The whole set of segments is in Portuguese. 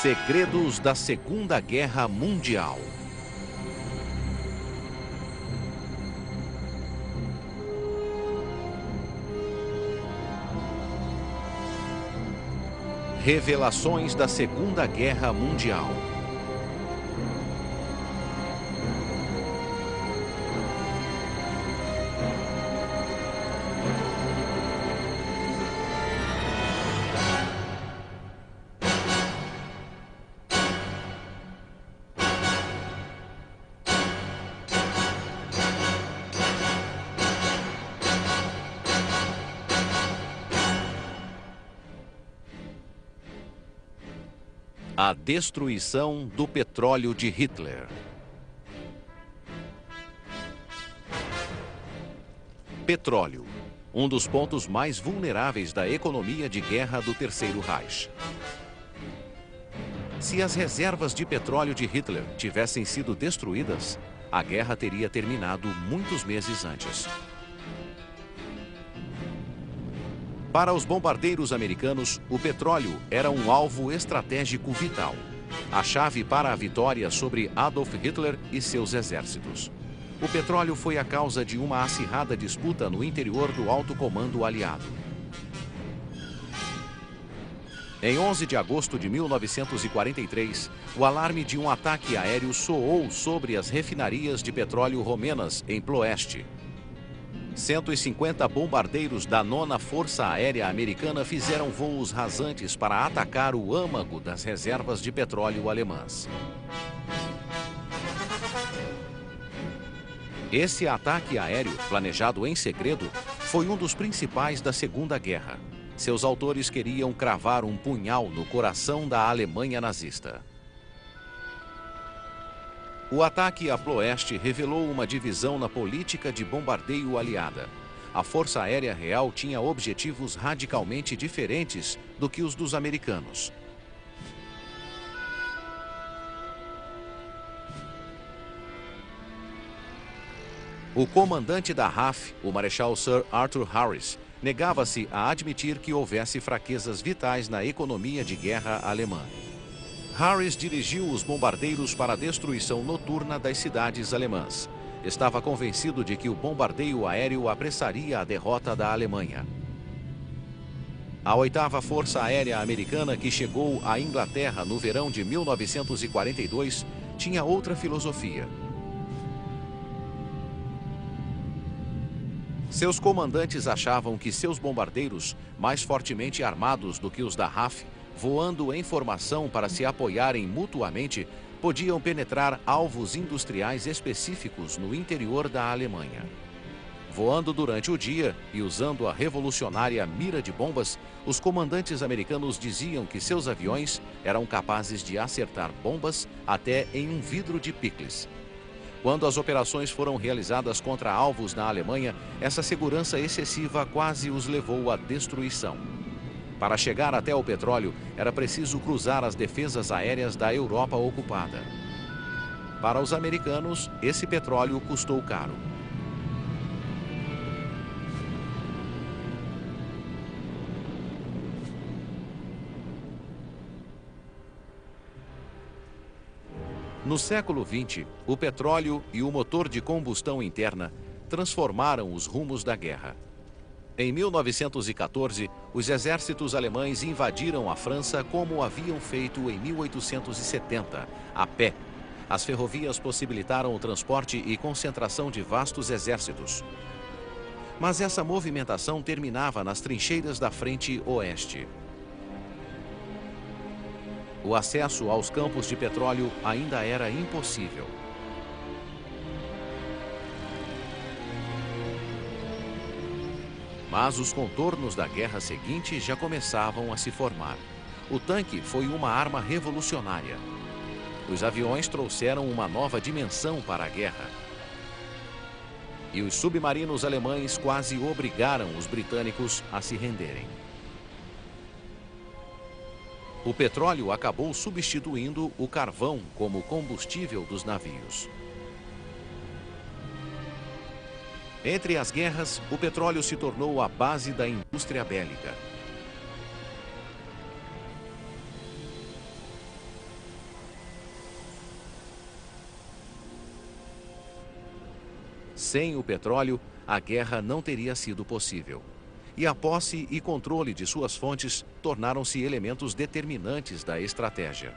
Segredos da Segunda Guerra Mundial. Revelações da Segunda Guerra Mundial. A destruição do petróleo de Hitler. Petróleo, um dos pontos mais vulneráveis da economia de guerra do Terceiro Reich. Se as reservas de petróleo de Hitler tivessem sido destruídas, a guerra teria terminado muitos meses antes. Para os bombardeiros americanos, o petróleo era um alvo estratégico vital, a chave para a vitória sobre Adolf Hitler e seus exércitos. O petróleo foi a causa de uma acirrada disputa no interior do alto comando aliado. Em 11 de agosto de 1943, o alarme de um ataque aéreo soou sobre as refinarias de petróleo romenas em Ploeste. 150 bombardeiros da 9ª Força Aérea Americana fizeram voos rasantes para atacar o âmago das reservas de petróleo alemãs. Esse ataque aéreo, planejado em segredo, foi um dos principais da Segunda Guerra. Seus autores queriam cravar um punhal no coração da Alemanha nazista. O ataque a Ploeste revelou uma divisão na política de bombardeio aliada. A Força Aérea Real tinha objetivos radicalmente diferentes do que os dos americanos. O comandante da RAF, o Marechal Sir Arthur Harris, negava-se a admitir que houvesse fraquezas vitais na economia de guerra alemã. Harris dirigiu os bombardeiros para a destruição noturna das cidades alemãs. Estava convencido de que o bombardeio aéreo apressaria a derrota da Alemanha. A 8ª Força Aérea Americana, que chegou à Inglaterra no verão de 1942, tinha outra filosofia. Seus comandantes achavam que seus bombardeiros, mais fortemente armados do que os da RAF, voando em formação para se apoiarem mutuamente, podiam penetrar alvos industriais específicos no interior da Alemanha. Voando durante o dia e usando a revolucionária mira de bombas, os comandantes americanos diziam que seus aviões eram capazes de acertar bombas até em um vidro de picles. Quando as operações foram realizadas contra alvos na Alemanha, essa segurança excessiva quase os levou à destruição. Para chegar até o petróleo, era preciso cruzar as defesas aéreas da Europa ocupada. Para os americanos, esse petróleo custou caro. No século XX, o petróleo e o motor de combustão interna transformaram os rumos da guerra. Em 1914, os exércitos alemães invadiram a França como haviam feito em 1870, a pé. As ferrovias possibilitaram o transporte e concentração de vastos exércitos. Mas essa movimentação terminava nas trincheiras da frente oeste. O acesso aos campos de petróleo ainda era impossível. Mas os contornos da guerra seguinte já começavam a se formar. O tanque foi uma arma revolucionária. Os aviões trouxeram uma nova dimensão para a guerra. E os submarinos alemães quase obrigaram os britânicos a se renderem. O petróleo acabou substituindo o carvão como combustível dos navios. Entre as guerras, o petróleo se tornou a base da indústria bélica. Sem o petróleo, a guerra não teria sido possível. E a posse e controle de suas fontes tornaram-se elementos determinantes da estratégia.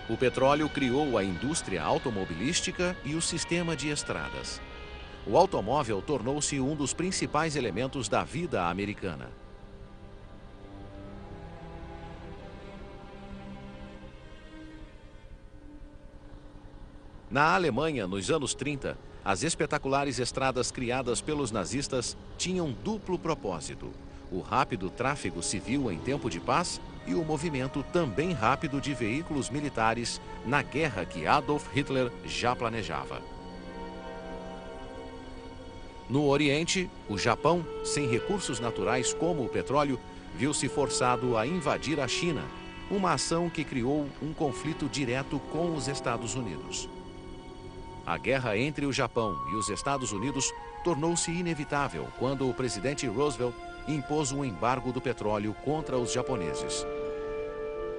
O petróleo criou a indústria automobilística e o sistema de estradas. O automóvel tornou-se um dos principais elementos da vida americana. Na Alemanha, nos anos 30, as espetaculares estradas criadas pelos nazistas tinham duplo propósito: o rápido tráfego civil em tempo de paz e o movimento também rápido de veículos militares na guerra que Adolf Hitler já planejava. No Oriente, o Japão, sem recursos naturais como o petróleo, viu-se forçado a invadir a China, uma ação que criou um conflito direto com os Estados Unidos. A guerra entre o Japão e os Estados Unidos tornou-se inevitável quando o presidente Roosevelt impôs um embargo do petróleo contra os japoneses.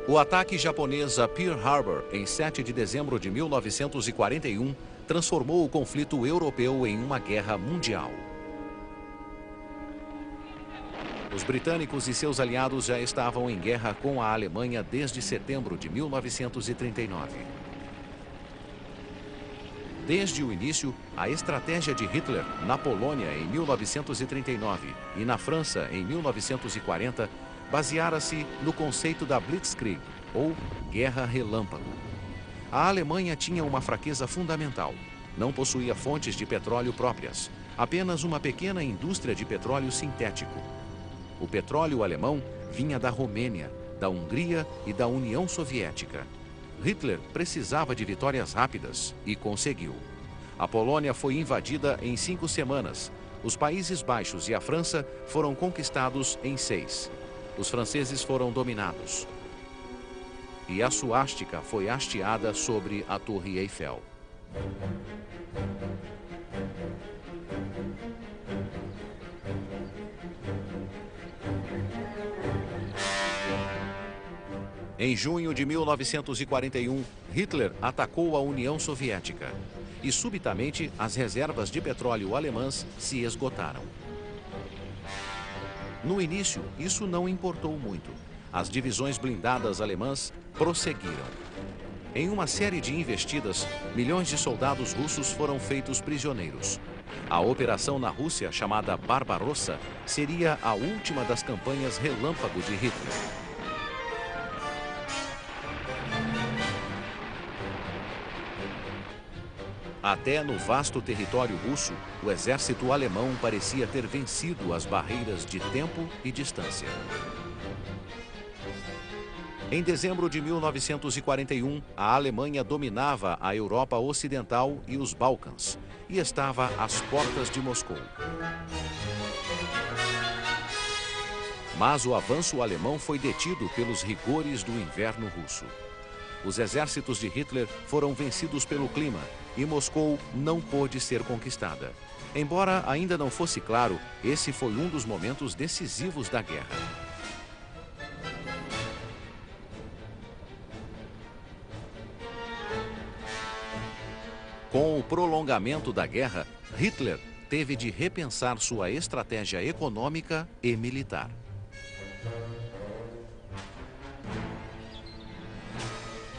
O ataque japonês a Pearl Harbor, em 7 de dezembro de 1941, transformou o conflito europeu em uma guerra mundial. Os britânicos e seus aliados já estavam em guerra com a Alemanha desde setembro de 1939. Desde o início, a estratégia de Hitler na Polônia em 1939 e na França em 1940 baseara-se no conceito da Blitzkrieg, ou Guerra Relâmpago. A Alemanha tinha uma fraqueza fundamental: não possuía fontes de petróleo próprias, apenas uma pequena indústria de petróleo sintético. O petróleo alemão vinha da Romênia, da Hungria e da União Soviética. Hitler precisava de vitórias rápidas e conseguiu. A Polônia foi invadida em 5 semanas. Os Países Baixos e a França foram conquistados em 6. Os franceses foram dominados. E a suástica foi hasteada sobre a Torre Eiffel. Em junho de 1941, Hitler atacou a União Soviética e, subitamente, as reservas de petróleo alemãs se esgotaram. No início, isso não importou muito. As divisões blindadas alemãs prosseguiram. Em uma série de investidas, milhões de soldados russos foram feitos prisioneiros. A operação na Rússia, chamada Barbarossa, seria a última das campanhas relâmpago de Hitler. Até no vasto território russo, o exército alemão parecia ter vencido as barreiras de tempo e distância. Em dezembro de 1941, a Alemanha dominava a Europa Ocidental e os Balcãs e estava às portas de Moscou. Mas o avanço alemão foi detido pelos rigores do inverno russo. Os exércitos de Hitler foram vencidos pelo clima e Moscou não pôde ser conquistada. Embora ainda não fosse claro, esse foi um dos momentos decisivos da guerra. Com o prolongamento da guerra, Hitler teve de repensar sua estratégia econômica e militar.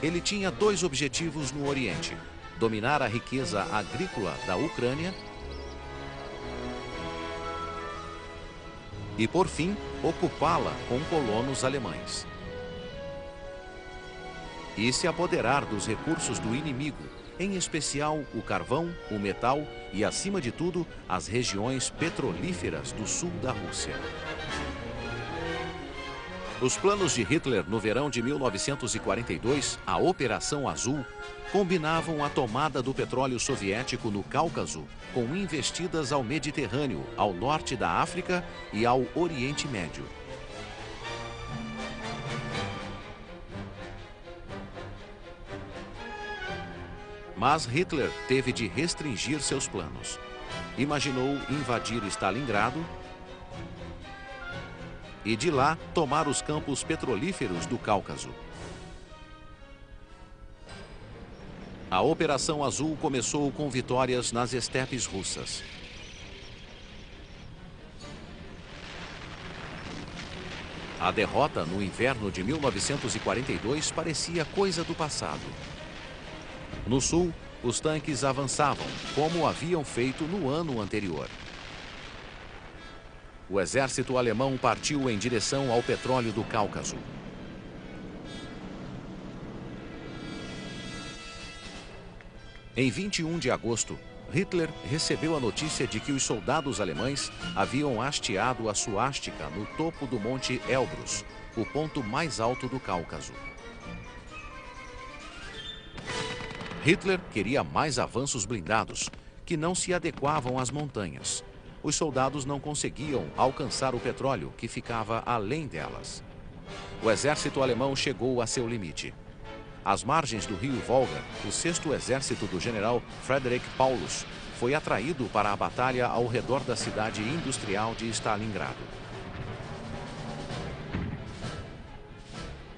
Ele tinha 2 objetivos no Oriente: dominar a riqueza agrícola da Ucrânia e, por fim, ocupá-la com colonos alemães. E se apoderar dos recursos do inimigo, em especial o carvão, o metal e, acima de tudo, as regiões petrolíferas do sul da Rússia. Os planos de Hitler no verão de 1942, a Operação Azul, combinavam a tomada do petróleo soviético no Cáucaso com investidas ao Mediterrâneo, ao norte da África e ao Oriente Médio. Mas Hitler teve de restringir seus planos. Imaginou invadir Stalingrado e de lá tomar os campos petrolíferos do Cáucaso. A Operação Azul começou com vitórias nas estepes russas. A derrota no inverno de 1942 parecia coisa do passado. No sul, os tanques avançavam, como haviam feito no ano anterior. O exército alemão partiu em direção ao petróleo do Cáucaso. Em 21 de agosto, Hitler recebeu a notícia de que os soldados alemães haviam hasteado a suástica no topo do Monte Elbrus, o ponto mais alto do Cáucaso. Hitler queria mais avanços blindados, que não se adequavam às montanhas. Os soldados não conseguiam alcançar o petróleo, que ficava além delas. O exército alemão chegou a seu limite. Às margens do rio Volga, o 6º Exército do general Frederick Paulus foi atraído para a batalha ao redor da cidade industrial de Stalingrado.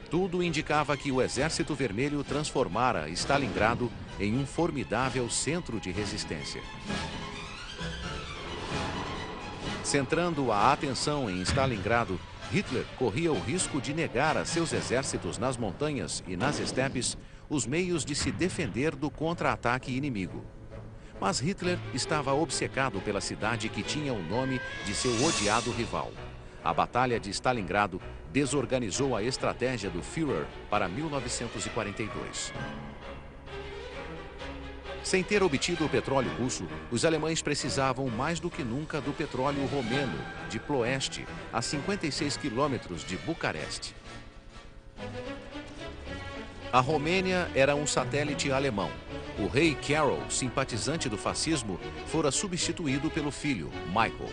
Tudo indicava que o Exército Vermelho transformara Stalingrado em um formidável centro de resistência. Centrando a atenção em Stalingrado, Hitler corria o risco de negar a seus exércitos nas montanhas e nas estepes os meios de se defender do contra-ataque inimigo. Mas Hitler estava obcecado pela cidade que tinha o nome de seu odiado rival. A Batalha de Stalingrado desorganizou a estratégia do Führer para 1942. Sem ter obtido o petróleo russo, os alemães precisavam mais do que nunca do petróleo romeno, de Ploeste, a 56 quilômetros de Bucareste. A Romênia era um satélite alemão. O rei Carol, simpatizante do fascismo, fora substituído pelo filho, Michael.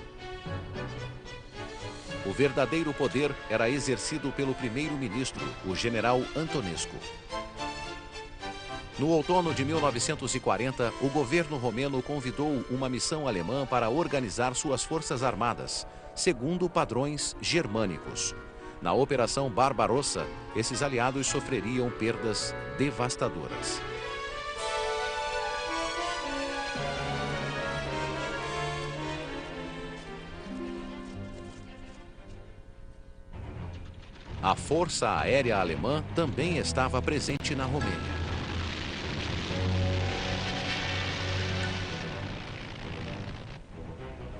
O verdadeiro poder era exercido pelo primeiro-ministro, o general Antonescu. No outono de 1940, o governo romeno convidou uma missão alemã para organizar suas forças armadas, segundo padrões germânicos. Na Operação Barbarossa, esses aliados sofreriam perdas devastadoras. A Força Aérea Alemã também estava presente na Romênia.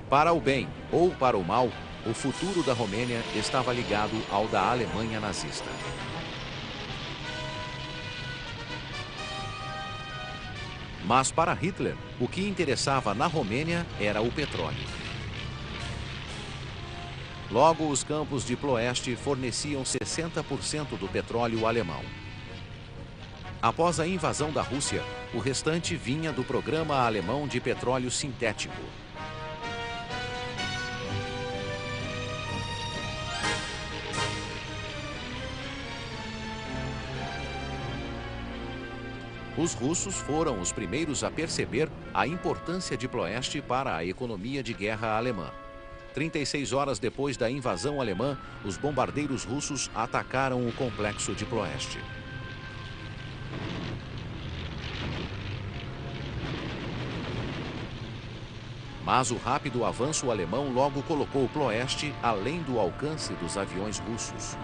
Para o bem ou para o mal, o futuro da Romênia estava ligado ao da Alemanha nazista. Mas para Hitler, o que interessava na Romênia era o petróleo. Logo, os campos de Ploeste forneciam 60% do petróleo alemão. Após a invasão da Rússia, o restante vinha do programa alemão de petróleo sintético. Os russos foram os primeiros a perceber a importância de Ploeste para a economia de guerra alemã. 36 horas depois da invasão alemã, os bombardeiros russos atacaram o complexo de Ploeste. Mas o rápido avanço alemão logo colocou Ploeste além do alcance dos aviões russos.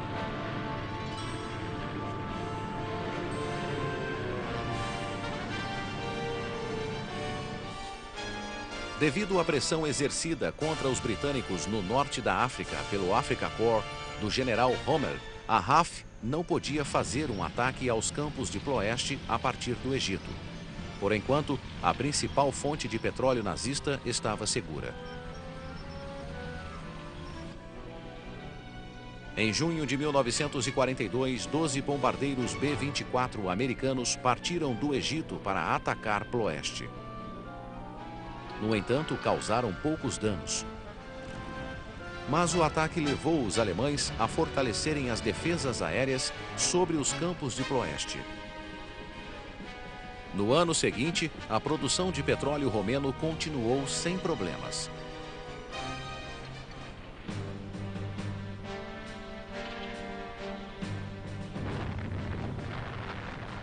Devido à pressão exercida contra os britânicos no norte da África pelo Afrika Korps do general Rommel, a RAF não podia fazer um ataque aos campos de Ploeste a partir do Egito. Por enquanto, a principal fonte de petróleo nazista estava segura. Em junho de 1942, 12 bombardeiros B-24 americanos partiram do Egito para atacar Ploeste. No entanto, causaram poucos danos. Mas o ataque levou os alemães a fortalecerem as defesas aéreas sobre os campos de Ploeste. No ano seguinte, a produção de petróleo romeno continuou sem problemas.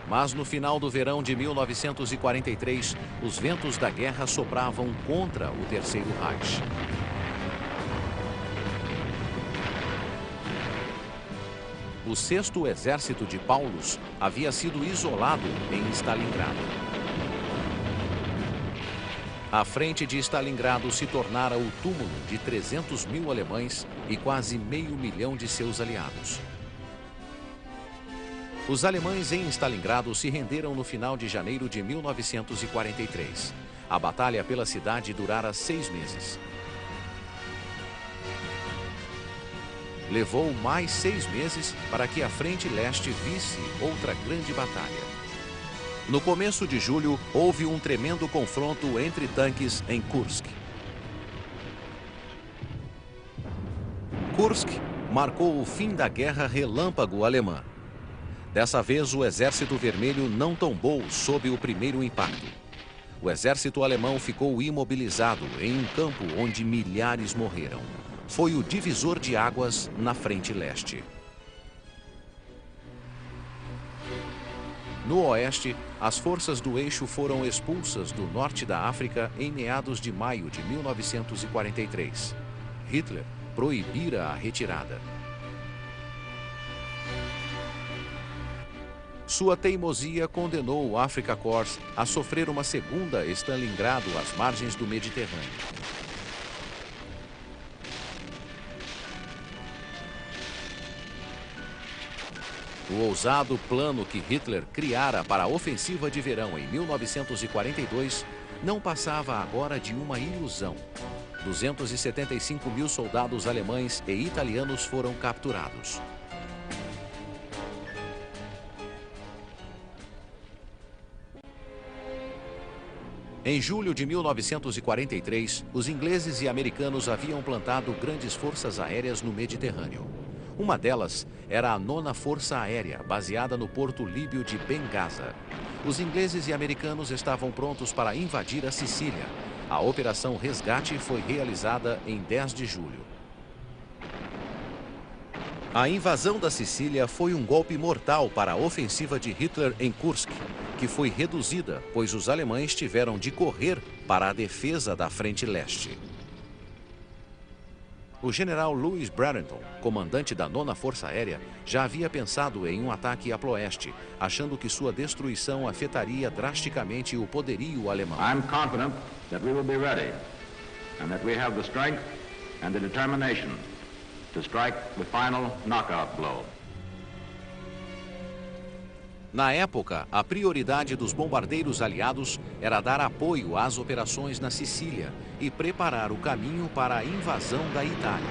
Mas no final do verão de 1943, os ventos da guerra sopravam contra o Terceiro Reich. O 6º Exército de Paulus havia sido isolado em Stalingrado. A frente de Stalingrado se tornara o túmulo de 300 mil alemães e quase meio milhão de seus aliados. Os alemães em Stalingrado se renderam no final de janeiro de 1943. A batalha pela cidade durara 6 meses. Levou mais 6 meses para que a Frente Leste visse outra grande batalha. No começo de julho, houve um tremendo confronto entre tanques em Kursk. Kursk marcou o fim da Guerra Relâmpago Alemã. Dessa vez, o Exército Vermelho não tombou sob o primeiro impacto. O exército alemão ficou imobilizado em um campo onde milhares morreram. Foi o divisor de águas na Frente Leste. No oeste, as forças do eixo foram expulsas do norte da África em meados de maio de 1943. Hitler proibira a retirada. Sua teimosia condenou o Afrika Korps a sofrer uma segunda Stalingrado às margens do Mediterrâneo. O ousado plano que Hitler criara para a ofensiva de verão em 1942 não passava agora de uma ilusão. 275 mil soldados alemães e italianos foram capturados. Em julho de 1943, os ingleses e americanos haviam plantado grandes forças aéreas no Mediterrâneo. Uma delas era a 9ª Força Aérea, baseada no porto líbio de Benghazi. Os ingleses e americanos estavam prontos para invadir a Sicília. A Operação Resgate foi realizada em 10 de julho. A invasão da Sicília foi um golpe mortal para a ofensiva de Hitler em Kursk, que foi reduzida, pois os alemães tiveram de correr para a defesa da Frente Leste. O general Louis Bradenton, comandante da 9ª Força Aérea, já havia pensado em um ataque a Ploeste, achando que sua destruição afetaria drasticamente o poderio alemão. I'm confident that we will be ready and that we have the strength and the determination to strike the final knockout blow. Na época, a prioridade dos bombardeiros aliados era dar apoio às operações na Sicília e preparar o caminho para a invasão da Itália.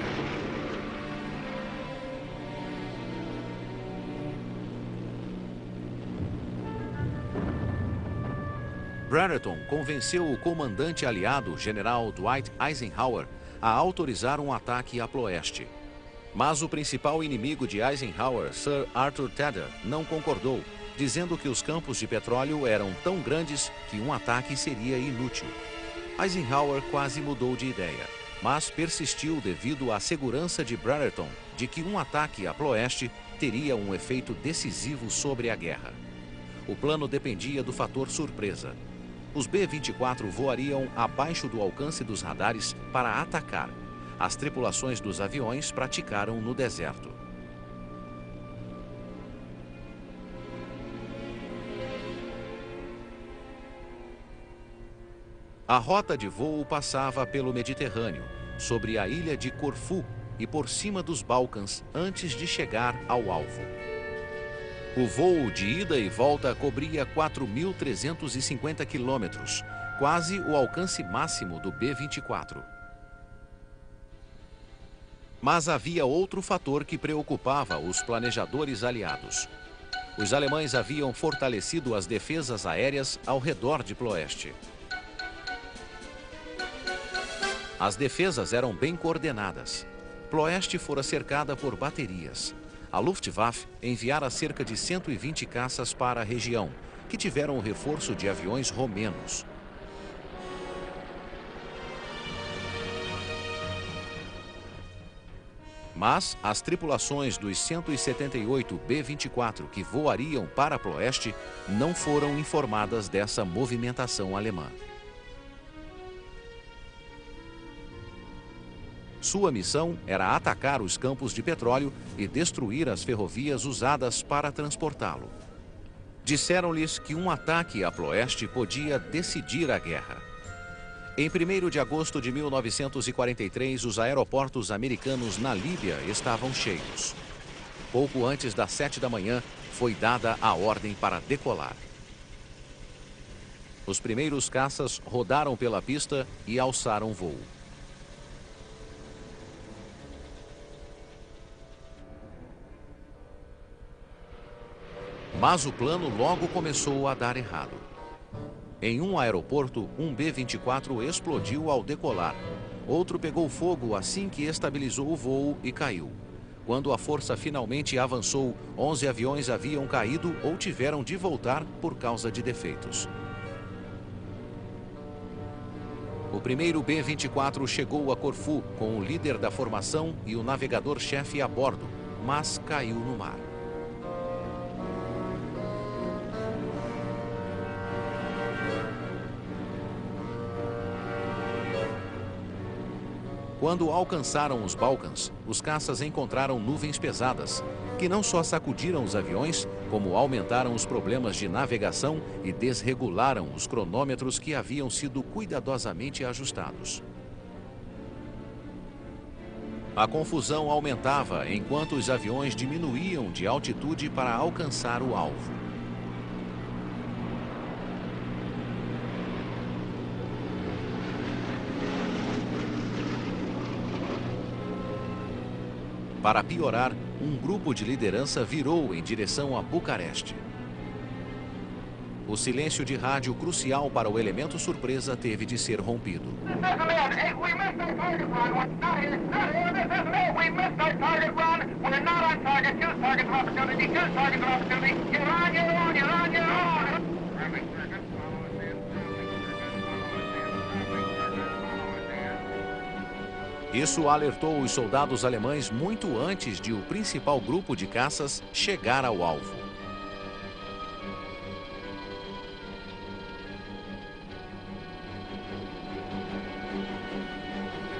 Bradenton convenceu o comandante aliado, general Dwight Eisenhower, a autorizar um ataque a Ploeste. Mas o principal inimigo de Eisenhower, Sir Arthur Tedder, não concordou, dizendo que os campos de petróleo eram tão grandes que um ataque seria inútil. Eisenhower quase mudou de ideia, mas persistiu devido à segurança de Bradenton de que um ataque a Ploeste teria um efeito decisivo sobre a guerra. O plano dependia do fator surpresa. Os B-24 voariam abaixo do alcance dos radares para atacar. As tripulações dos aviões praticaram no deserto. A rota de voo passava pelo Mediterrâneo, sobre a ilha de Corfu e por cima dos Balcãs antes de chegar ao alvo. O voo de ida e volta cobria 4.350 quilômetros, quase o alcance máximo do B-24. Mas havia outro fator que preocupava os planejadores aliados. Os alemães haviam fortalecido as defesas aéreas ao redor de Ploeste. As defesas eram bem coordenadas. Ploeste fora cercada por baterias. A Luftwaffe enviara cerca de 120 caças para a região, que tiveram o reforço de aviões romenos. Mas as tripulações dos 178 B-24 que voariam para Ploeste não foram informadas dessa movimentação alemã. Sua missão era atacar os campos de petróleo e destruir as ferrovias usadas para transportá-lo. Disseram-lhes que um ataque a Ploeste podia decidir a guerra. Em 1º de agosto de 1943, os aeroportos americanos na Líbia estavam cheios. Pouco antes das 7 da manhã, foi dada a ordem para decolar. Os primeiros caças rodaram pela pista e alçaram voo. Mas o plano logo começou a dar errado. Em um aeroporto, um B-24 explodiu ao decolar. Outro pegou fogo assim que estabilizou o voo e caiu. Quando a força finalmente avançou, 11 aviões haviam caído ou tiveram de voltar por causa de defeitos. O primeiro B-24 chegou a Corfu com o líder da formação e o navegador-chefe a bordo, mas caiu no mar. Quando alcançaram os Balcãs, os caças encontraram nuvens pesadas, que não só sacudiram os aviões, como aumentaram os problemas de navegação e desregularam os cronômetros que haviam sido cuidadosamente ajustados. A confusão aumentava enquanto os aviões diminuíam de altitude para alcançar o alvo. Para piorar, um grupo de liderança virou em direção a Bucareste. O silêncio de rádio crucial para o elemento surpresa teve de ser rompido. Isso alertou os soldados alemães muito antes de o principal grupo de caças chegar ao alvo.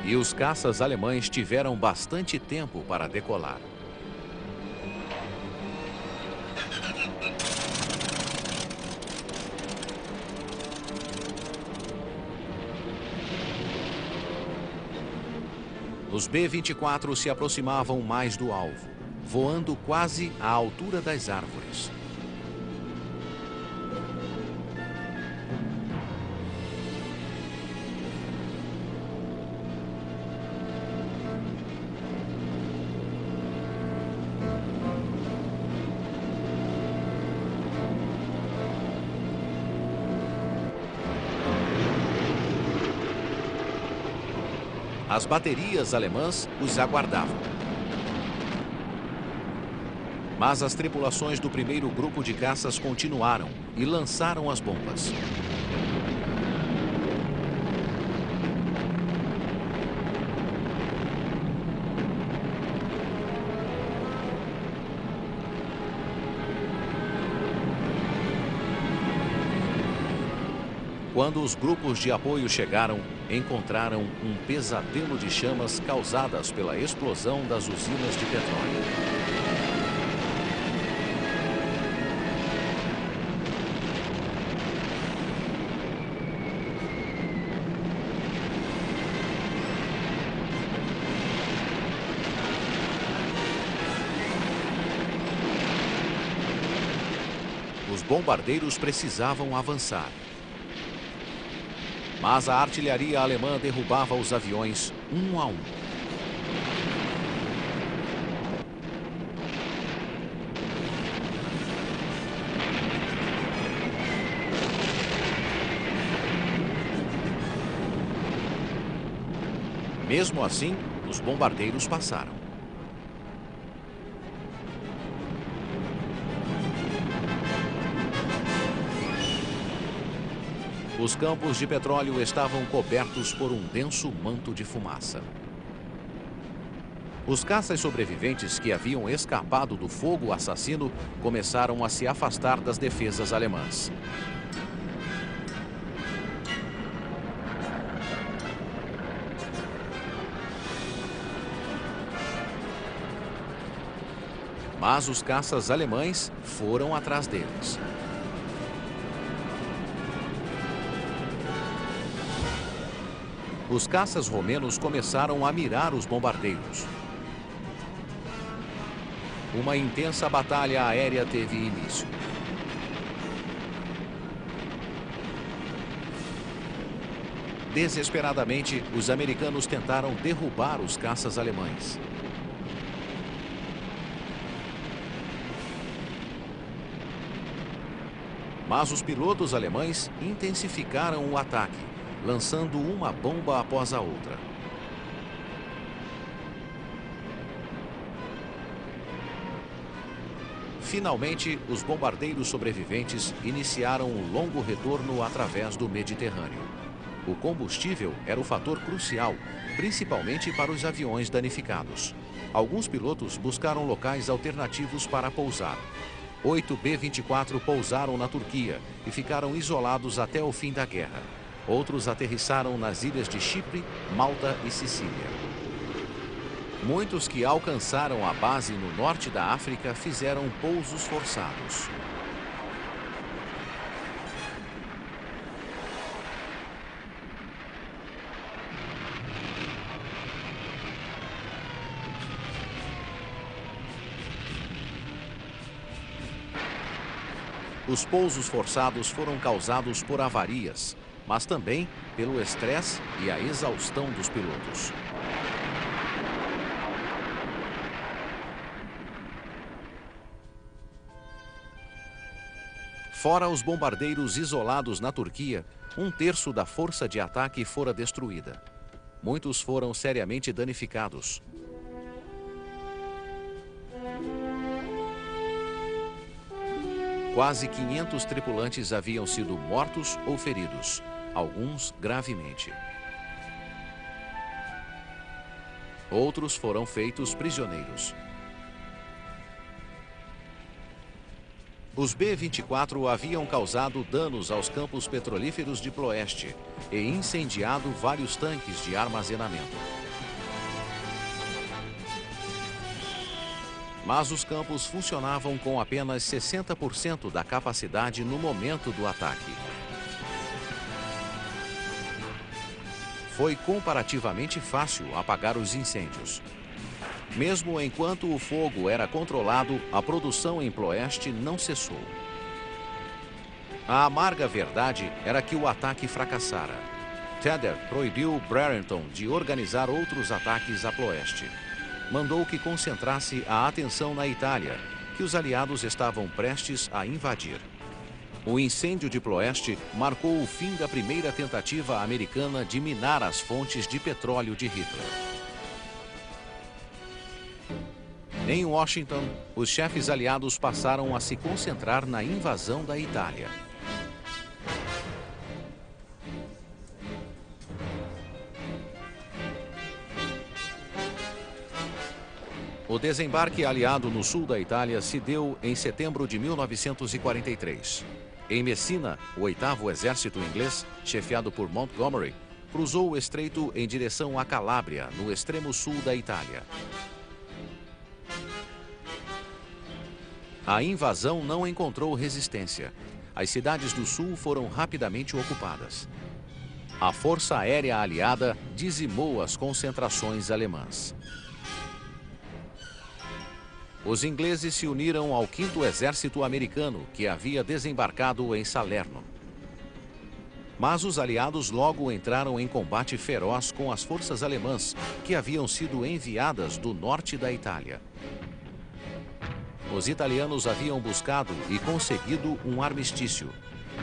E os caças alemães tiveram bastante tempo para decolar. Os B-24 se aproximavam mais do alvo, voando quase à altura das árvores. As baterias alemãs os aguardavam. Mas as tripulações do primeiro grupo de caças continuaram e lançaram as bombas. Quando os grupos de apoio chegaram, encontraram um pesadelo de chamas causadas pela explosão das usinas de petróleo. Os bombardeiros precisavam avançar. Mas a artilharia alemã derrubava os aviões um a um. Mesmo assim, os bombardeiros passaram. Os campos de petróleo estavam cobertos por um denso manto de fumaça. Os caças sobreviventes que haviam escapado do fogo assassino começaram a se afastar das defesas alemãs. Mas os caças alemães foram atrás deles. Os caças romenos começaram a mirar os bombardeiros. Uma intensa batalha aérea teve início. Desesperadamente, os americanos tentaram derrubar os caças alemães. Mas os pilotos alemães intensificaram o ataque, lançando uma bomba após a outra. Finalmente, os bombardeiros sobreviventes iniciaram um longo retorno através do Mediterrâneo. O combustível era o fator crucial, principalmente para os aviões danificados. Alguns pilotos buscaram locais alternativos para pousar. 8 B-24 pousaram na Turquia e ficaram isolados até o fim da guerra. Outros aterrissaram nas ilhas de Chipre, Malta e Sicília. Muitos que alcançaram a base no norte da África fizeram pousos forçados. Os pousos forçados foram causados por avarias, mas também pelo estresse e a exaustão dos pilotos. Fora os bombardeiros isolados na Turquia, 1/3 da força de ataque fora destruída. Muitos foram seriamente danificados. Quase 500 tripulantes haviam sido mortos ou feridos, alguns gravemente. Outros foram feitos prisioneiros. Os B-24 haviam causado danos aos campos petrolíferos de Ploeste e incendiado vários tanques de armazenamento. Mas os campos funcionavam com apenas 60% da capacidade no momento do ataque. Foi comparativamente fácil apagar os incêndios. Mesmo enquanto o fogo era controlado, a produção em Ploeste não cessou. A amarga verdade era que o ataque fracassara. Tedder proibiu Brereton de organizar outros ataques a Ploeste. Mandou que concentrasse a atenção na Itália, que os aliados estavam prestes a invadir. O incêndio de Ploeste marcou o fim da primeira tentativa americana de minar as fontes de petróleo de Hitler. Em Washington, os chefes aliados passaram a se concentrar na invasão da Itália. O desembarque aliado no sul da Itália se deu em setembro de 1943. Em Messina, o 8º Exército Inglês, chefiado por Montgomery, cruzou o estreito em direção à Calábria, no extremo sul da Itália. A invasão não encontrou resistência. As cidades do sul foram rapidamente ocupadas. A força aérea aliada dizimou as concentrações alemãs. Os ingleses se uniram ao 5º Exército Americano, que havia desembarcado em Salerno. Mas os aliados logo entraram em combate feroz com as forças alemãs, que haviam sido enviadas do norte da Itália. Os italianos haviam buscado e conseguido um armistício,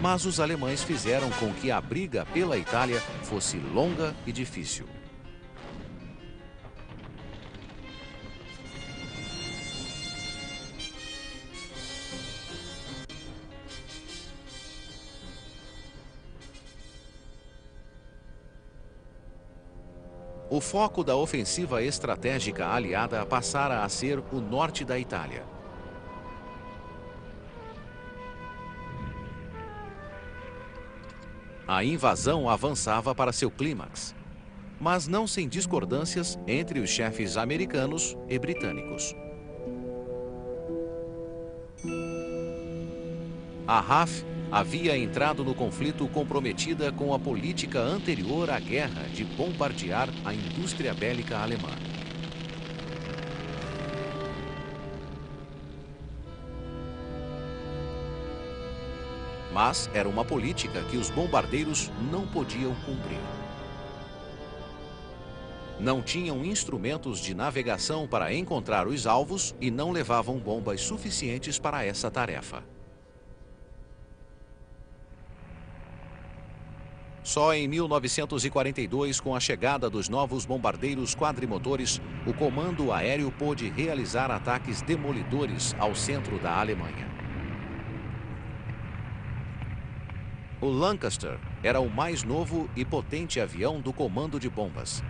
mas os alemães fizeram com que a briga pela Itália fosse longa e difícil. O O foco da ofensiva estratégica aliada passara a ser o norte da Itália. A invasão avançava para seu clímax, mas não sem discordâncias entre os chefes americanos e britânicos. A RAF havia entrado no conflito comprometida com a política anterior à guerra de bombardear a indústria bélica alemã. Mas era uma política que os bombardeiros não podiam cumprir. Não tinham instrumentos de navegação para encontrar os alvos e não levavam bombas suficientes para essa tarefa. Só em 1942, com a chegada dos novos bombardeiros quadrimotores, o comando aéreo pôde realizar ataques demolidores ao centro da Alemanha. O Lancaster era o mais novo e potente avião do comando de bombas.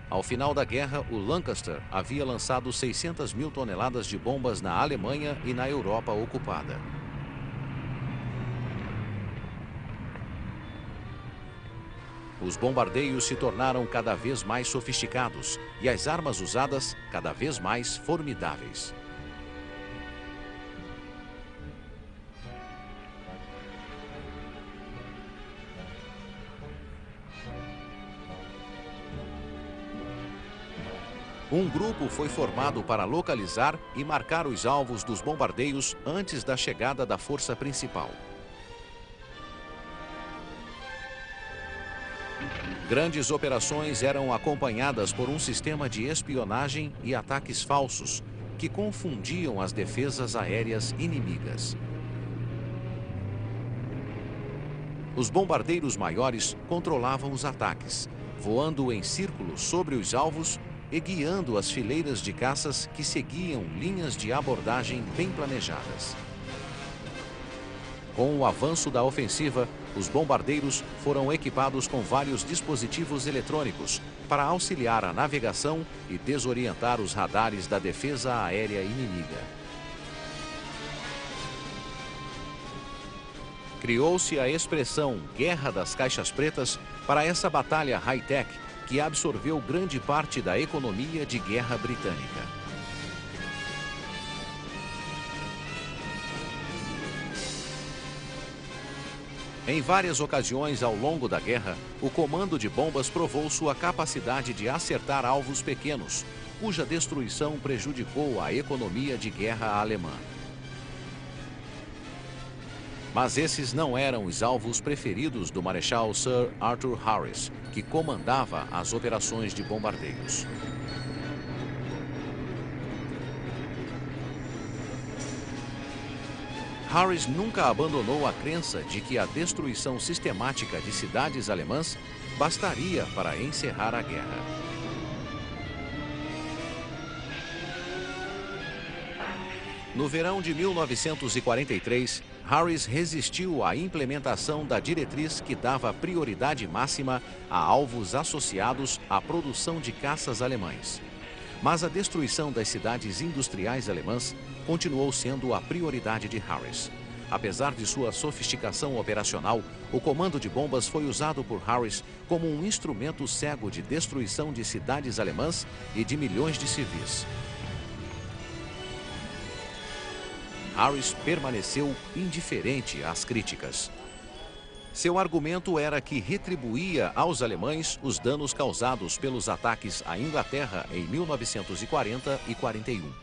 Ao final da guerra, o Lancaster havia lançado 600 mil toneladas de bombas na Alemanha e na Europa ocupada. Os bombardeios se tornaram cada vez mais sofisticados e as armas usadas cada vez mais formidáveis. Um grupo foi formado para localizar e marcar os alvos dos bombardeios antes da chegada da força principal. Grandes operações eram acompanhadas por um sistema de espionagem e ataques falsos que confundiam as defesas aéreas inimigas. Os bombardeiros maiores controlavam os ataques, voando em círculos sobre os alvos e guiando as fileiras de caças que seguiam linhas de abordagem bem planejadas. Com o avanço da ofensiva, os bombardeiros foram equipados com vários dispositivos eletrônicos para auxiliar a navegação e desorientar os radares da defesa aérea inimiga. Criou-se a expressão Guerra das Caixas Pretas para essa batalha high-tech que absorveu grande parte da economia de guerra britânica. Em várias ocasiões ao longo da guerra, o comando de bombas provou sua capacidade de acertar alvos pequenos, cuja destruição prejudicou a economia de guerra alemã. Mas esses não eram os alvos preferidos do Marechal Sir Arthur Harris, que comandava as operações de bombardeios. Harris nunca abandonou a crença de que a destruição sistemática de cidades alemãs bastaria para encerrar a guerra. No verão de 1943, Harris resistiu à implementação da diretriz que dava prioridade máxima a alvos associados à produção de caças alemães. Mas a destruição das cidades industriais alemãs continuou sendo a prioridade de Harris. Apesar de sua sofisticação operacional, o comando de bombas foi usado por Harris como um instrumento cego de destruição de cidades alemãs e de milhões de civis. Harris permaneceu indiferente às críticas. Seu argumento era que retribuía aos alemães os danos causados pelos ataques à Inglaterra em 1940 e 41.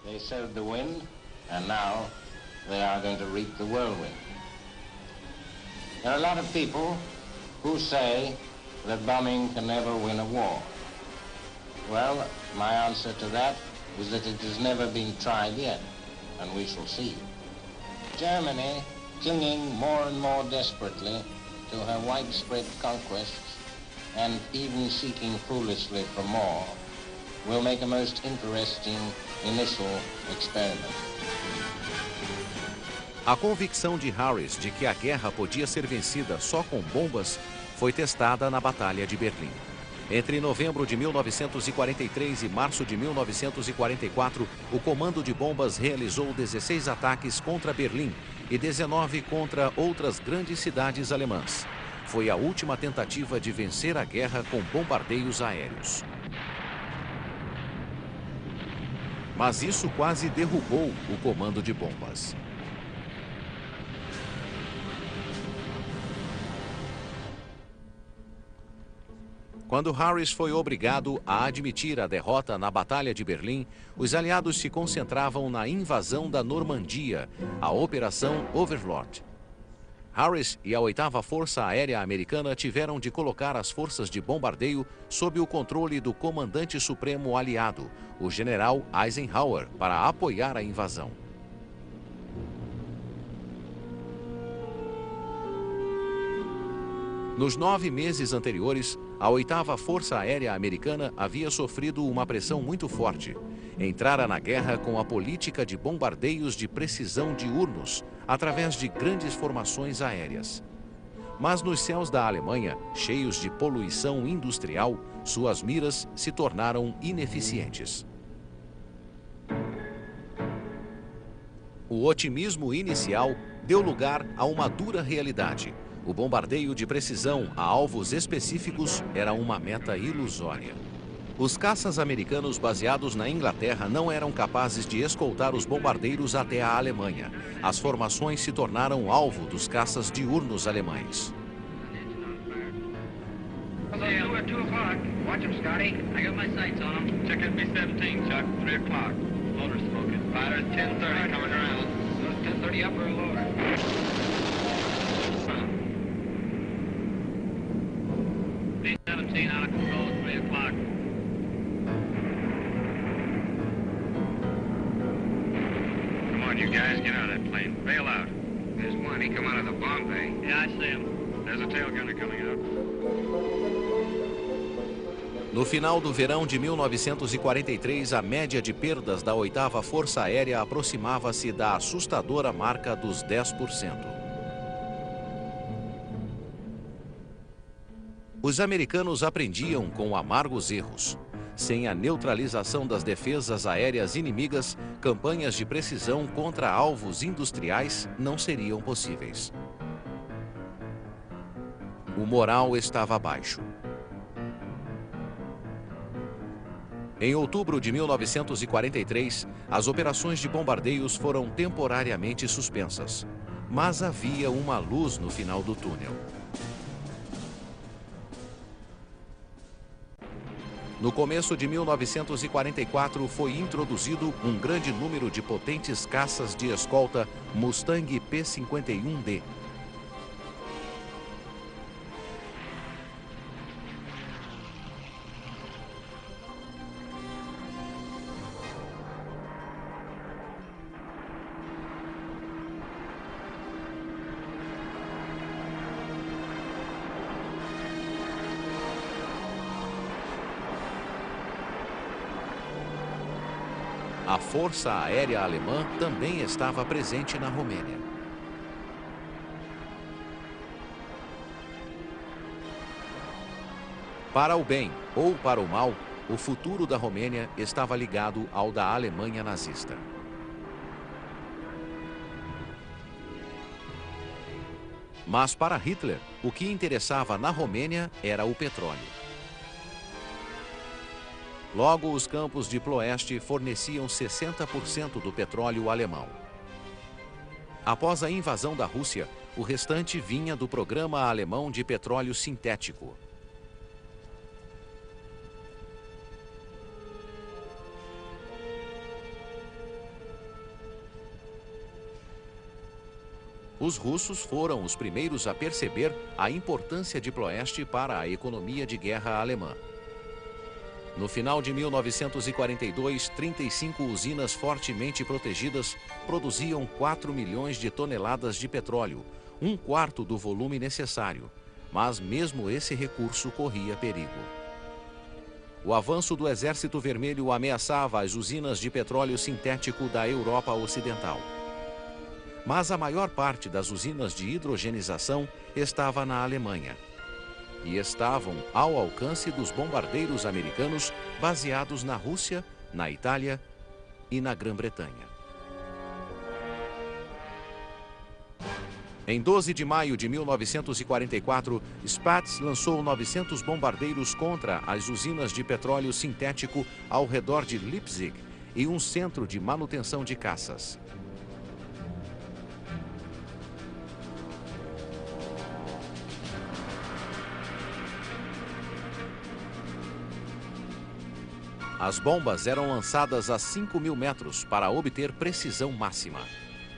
They sowed the wind, and now they are going to reap the whirlwind. There are a lot of people who say that bombing can never win a war. Well, my answer to that is that it has never been tried yet, and we shall see. Germany, clinging more and more desperately to her widespread conquests, and even seeking foolishly for more, will make a most interesting initial experiment. A convicção de Harris de que a guerra podia ser vencida só com bombas foi testada na Batalha de Berlim. Entre novembro de 1943 e março de 1944, o Comando de Bombas realizou 16 ataques contra Berlim e 19 contra outras grandes cidades alemãs. Foi a última tentativa de vencer a guerra com bombardeios aéreos. Mas isso quase derrubou o Comando de Bombas. Quando Harris foi obrigado a admitir a derrota na Batalha de Berlim, os aliados se concentravam na invasão da Normandia, a Operação Overlord. Harris e a 8ª Força Aérea Americana tiveram de colocar as forças de bombardeio sob o controle do comandante supremo aliado, o general Eisenhower, para apoiar a invasão. Nos 9 meses anteriores, a 8ª Força Aérea Americana havia sofrido uma pressão muito forte. Entrara na guerra com a política de bombardeios de precisão diurnos, através de grandes formações aéreas. Mas nos céus da Alemanha, cheios de poluição industrial, suas miras se tornaram ineficientes. O otimismo inicial deu lugar a uma dura realidade. O bombardeio de precisão a alvos específicos era uma meta ilusória. Os caças americanos baseados na Inglaterra não eram capazes de escoltar os bombardeiros até a Alemanha. As formações se tornaram alvo dos caças diurnos alemães. B-17 out of control, 3 o'clock. Come on, you guys, get out of that plane. Bail out. There's one. He come out of the bomb bay. Yeah, I see him. There's a tail gunner coming out. No final do verão de 1943, a média de perdas da 8ª Força Aérea aproximava-se da assustadora marca dos 10%. Os americanos aprendiam com amargos erros. Sem a neutralização das defesas aéreas inimigas, campanhas de precisão contra alvos industriais não seriam possíveis. O moral estava baixo. Em outubro de 1943, as operações de bombardeios foram temporariamente suspensas. Mas havia uma luz no final do túnel. No começo de 1944, foi introduzido um grande número de potentes caças de escolta Mustang P-51D. A Força Aérea Alemã também estava presente na Romênia. Para o bem ou para o mal, o futuro da Romênia estava ligado ao da Alemanha nazista. Mas para Hitler, o que interessava na Romênia era o petróleo. Logo, os campos de Ploeste forneciam 60% do petróleo alemão. Após a invasão da Rússia, o restante vinha do programa alemão de petróleo sintético. Os russos foram os primeiros a perceber a importância de Ploeste para a economia de guerra alemã. No final de 1942, 35 usinas fortemente protegidas produziam 4 milhões de toneladas de petróleo, 1/4 do volume necessário, mas mesmo esse recurso corria perigo. O avanço do Exército Vermelho ameaçava as usinas de petróleo sintético da Europa Ocidental. Mas a maior parte das usinas de hidrogenização estava na Alemanha. e estavam ao alcance dos bombardeiros americanos baseados na Rússia, na Itália e na Grã-Bretanha. Em 12 de maio de 1944, Spaatz lançou 900 bombardeiros contra as usinas de petróleo sintético ao redor de Leipzig e um centro de manutenção de caças. As bombas eram lançadas a 5.000 metros para obter precisão máxima.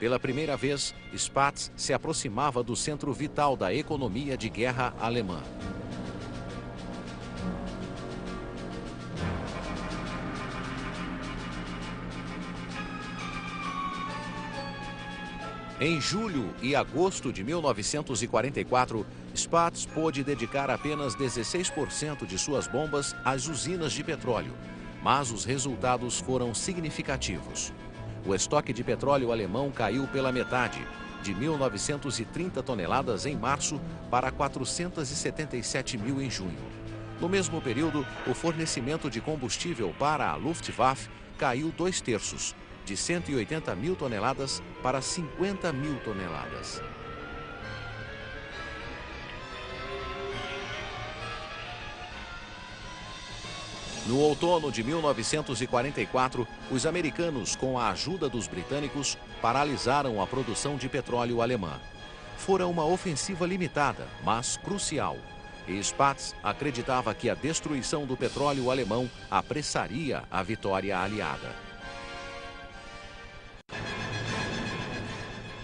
Pela primeira vez, Spaatz se aproximava do centro vital da economia de guerra alemã. Em julho e agosto de 1944, Spaatz pôde dedicar apenas 16% de suas bombas às usinas de petróleo, mas os resultados foram significativos. O estoque de petróleo alemão caiu pela metade, de 1.930 toneladas em março para 477 mil em junho. No mesmo período, o fornecimento de combustível para a Luftwaffe caiu 2/3, de 180 mil toneladas para 50 mil toneladas. No outono de 1944, os americanos, com a ajuda dos britânicos, paralisaram a produção de petróleo alemã. Fora uma ofensiva limitada, mas crucial. E Spaatz acreditava que a destruição do petróleo alemão apressaria a vitória aliada.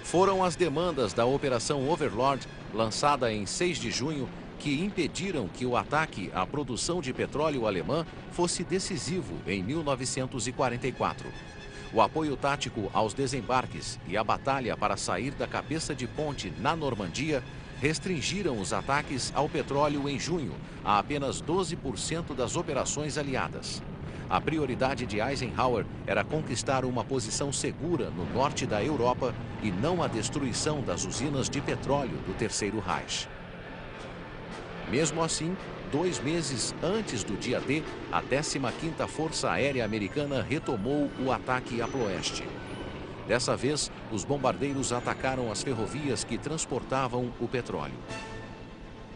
Foram as demandas da Operação Overlord, lançada em 6 de junho, que impediram que o ataque à produção de petróleo alemã fosse decisivo em 1944. O apoio tático aos desembarques e a batalha para sair da cabeça de ponte na Normandia restringiram os ataques ao petróleo em junho a apenas 12% das operações aliadas. A prioridade de Eisenhower era conquistar uma posição segura no norte da Europa e não a destruição das usinas de petróleo do Terceiro Reich. Mesmo assim, 2 meses antes do dia D, a 15ª Força Aérea Americana retomou o ataque a Ploeste. Dessa vez, os bombardeiros atacaram as ferrovias que transportavam o petróleo.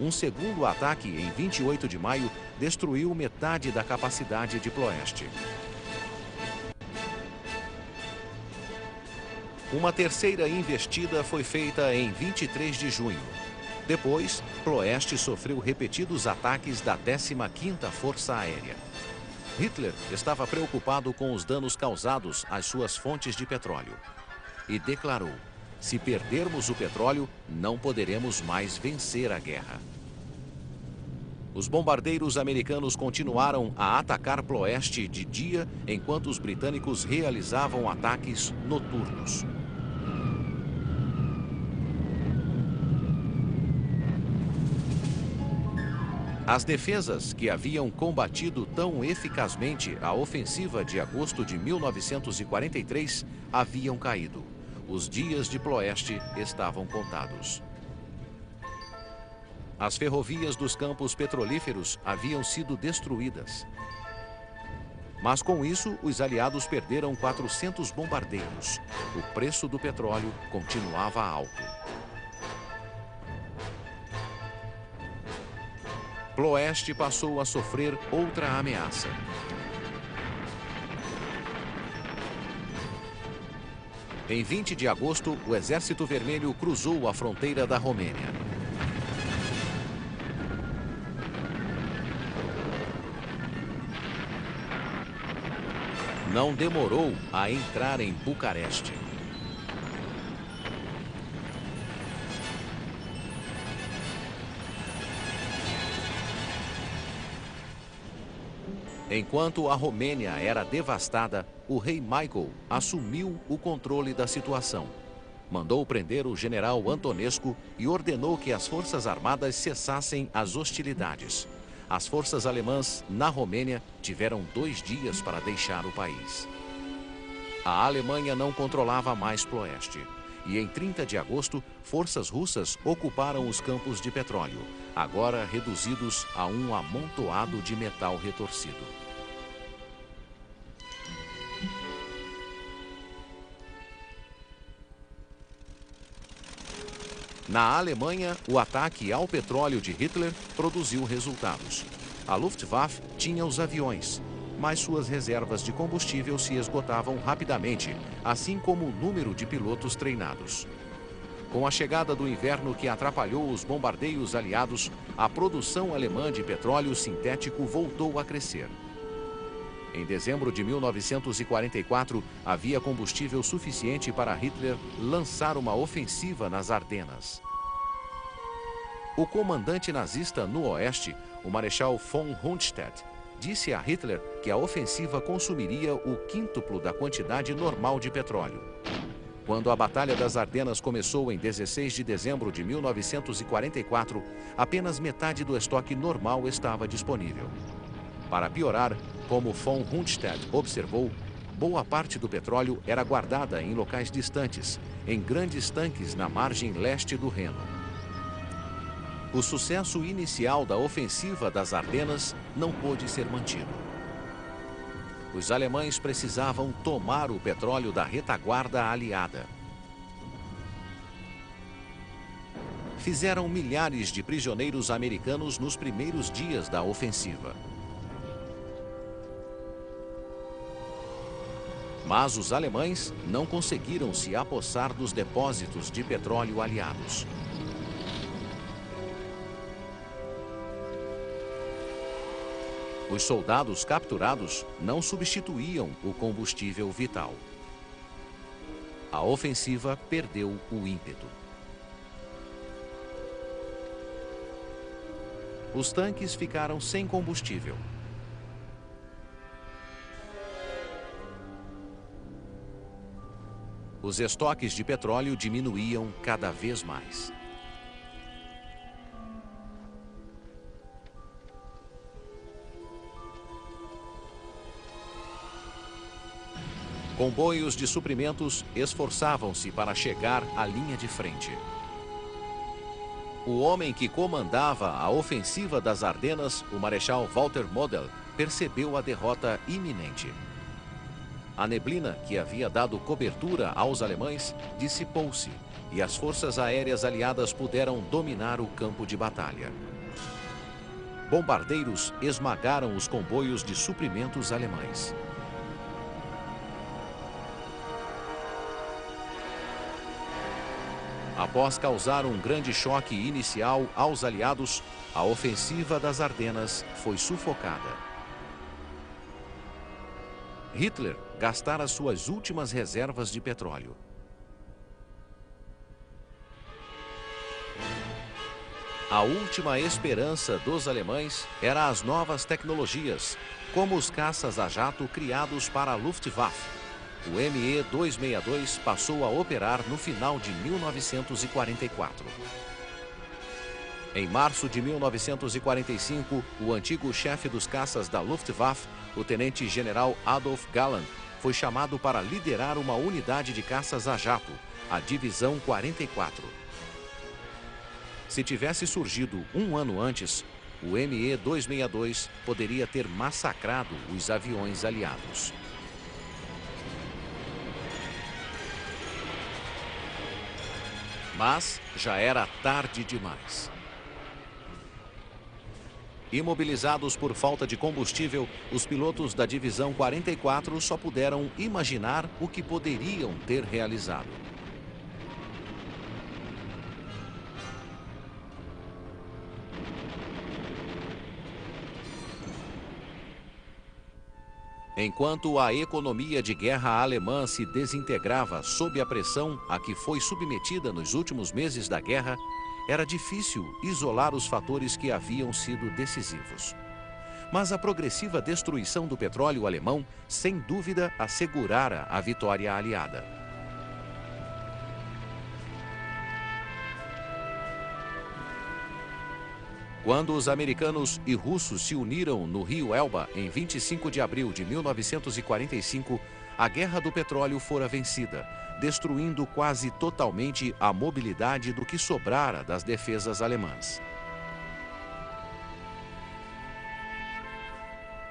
Um segundo ataque, em 28 de maio, destruiu metade da capacidade de Ploeste. Uma terceira investida foi feita em 23 de junho. Depois, Ploeste sofreu repetidos ataques da 15ª Força Aérea. Hitler estava preocupado com os danos causados às suas fontes de petróleo e declarou: se perdermos o petróleo, não poderemos mais vencer a guerra. Os bombardeiros americanos continuaram a atacar Ploeste de dia, enquanto os britânicos realizavam ataques noturnos. As defesas que haviam combatido tão eficazmente a ofensiva de agosto de 1943 haviam caído. Os dias de Ploeste estavam contados. As ferrovias dos campos petrolíferos haviam sido destruídas. Mas com isso, os aliados perderam 400 bombardeiros. O preço do petróleo continuava alto. Ploeste passou a sofrer outra ameaça. Em 20 de agosto, o Exército Vermelho cruzou a fronteira da Romênia. Não demorou a entrar em Bucareste. Enquanto a Romênia era devastada, o rei Michael assumiu o controle da situação. Mandou prender o general Antonescu e ordenou que as forças armadas cessassem as hostilidades. As forças alemãs na Romênia tiveram 2 dias para deixar o país. A Alemanha não controlava mais Ploeste. e em 30 de agosto, forças russas ocuparam os campos de petróleo, agora reduzidos a um amontoado de metal retorcido. Na Alemanha, o ataque ao petróleo de Hitler produziu resultados. A Luftwaffe tinha os aviões, mas suas reservas de combustível se esgotavam rapidamente, assim como o número de pilotos treinados. Com a chegada do inverno que atrapalhou os bombardeios aliados, a produção alemã de petróleo sintético voltou a crescer. Em dezembro de 1944, havia combustível suficiente para Hitler lançar uma ofensiva nas Ardenas. O comandante nazista no oeste, o Marechal von Rundstedt, disse a Hitler que a ofensiva consumiria o quíntuplo da quantidade normal de petróleo. Quando a Batalha das Ardenas começou em 16 de dezembro de 1944, apenas metade do estoque normal estava disponível. Para piorar, como von Rundstedt observou, boa parte do petróleo era guardada em locais distantes, em grandes tanques na margem leste do Reno. O sucesso inicial da ofensiva das Ardenas não pôde ser mantido. Os alemães precisavam tomar o petróleo da retaguarda aliada. Fizeram milhares de prisioneiros americanos nos primeiros dias da ofensiva. Mas os alemães não conseguiram se apossar dos depósitos de petróleo aliados. Os soldados capturados não substituíam o combustível vital. A ofensiva perdeu o ímpeto. Os tanques ficaram sem combustível. Os estoques de petróleo diminuíam cada vez mais. Comboios de suprimentos esforçavam-se para chegar à linha de frente. O homem que comandava a ofensiva das Ardenas, o Marechal Walter Model, percebeu a derrota iminente. A neblina que havia dado cobertura aos alemães dissipou-se e as forças aéreas aliadas puderam dominar o campo de batalha. Bombardeiros esmagaram os comboios de suprimentos alemães. Após causar um grande choque inicial aos aliados, a ofensiva das Ardenas foi sufocada. Hitler gastara suas últimas reservas de petróleo. A última esperança dos alemães era as novas tecnologias, como os caças a jato criados para a Luftwaffe. O Me-262 passou a operar no final de 1944. Em março de 1945, o antigo chefe dos caças da Luftwaffe, o tenente-general Adolf Galland, foi chamado para liderar uma unidade de caças a jato, a Divisão 44. Se tivesse surgido um ano antes, o Me-262 poderia ter massacrado os aviões aliados. Mas já era tarde demais. Imobilizados por falta de combustível, os pilotos da Divisão 44 só puderam imaginar o que poderiam ter realizado. Enquanto a economia de guerra alemã se desintegrava sob a pressão a que foi submetida nos últimos meses da guerra, era difícil isolar os fatores que haviam sido decisivos. Mas a progressiva destruição do petróleo alemão, sem dúvida, assegurara a vitória aliada. Quando os americanos e russos se uniram no rio Elba em 25 de abril de 1945, a Guerra do Petróleo fora vencida, destruindo quase totalmente a mobilidade do que sobrara das defesas alemãs.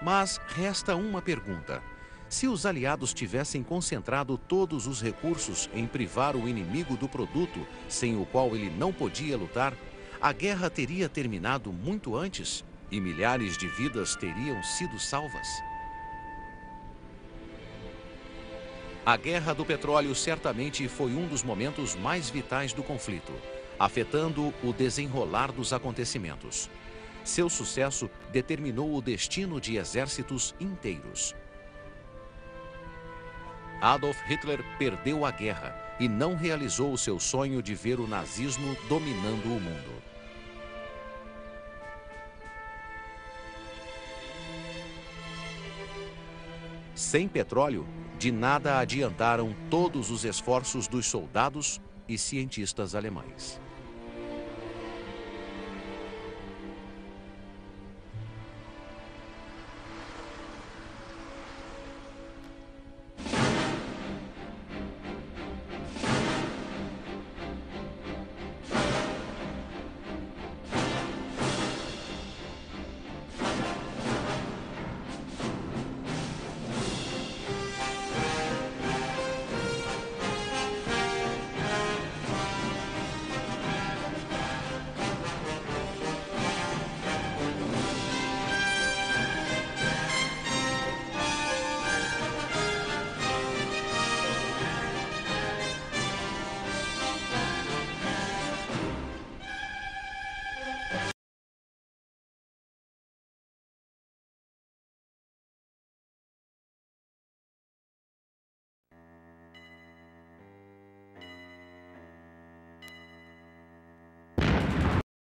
Mas resta uma pergunta. Se os aliados tivessem concentrado todos os recursos em privar o inimigo do produto sem o qual ele não podia lutar, a guerra teria terminado muito antes e milhares de vidas teriam sido salvas. A Guerra do Petróleo certamente foi um dos momentos mais vitais do conflito, afetando o desenrolar dos acontecimentos. Seu sucesso determinou o destino de exércitos inteiros. Adolf Hitler perdeu a guerra e não realizou o seu sonho de ver o nazismo dominando o mundo. Sem petróleo, de nada adiantaram todos os esforços dos soldados e cientistas alemães.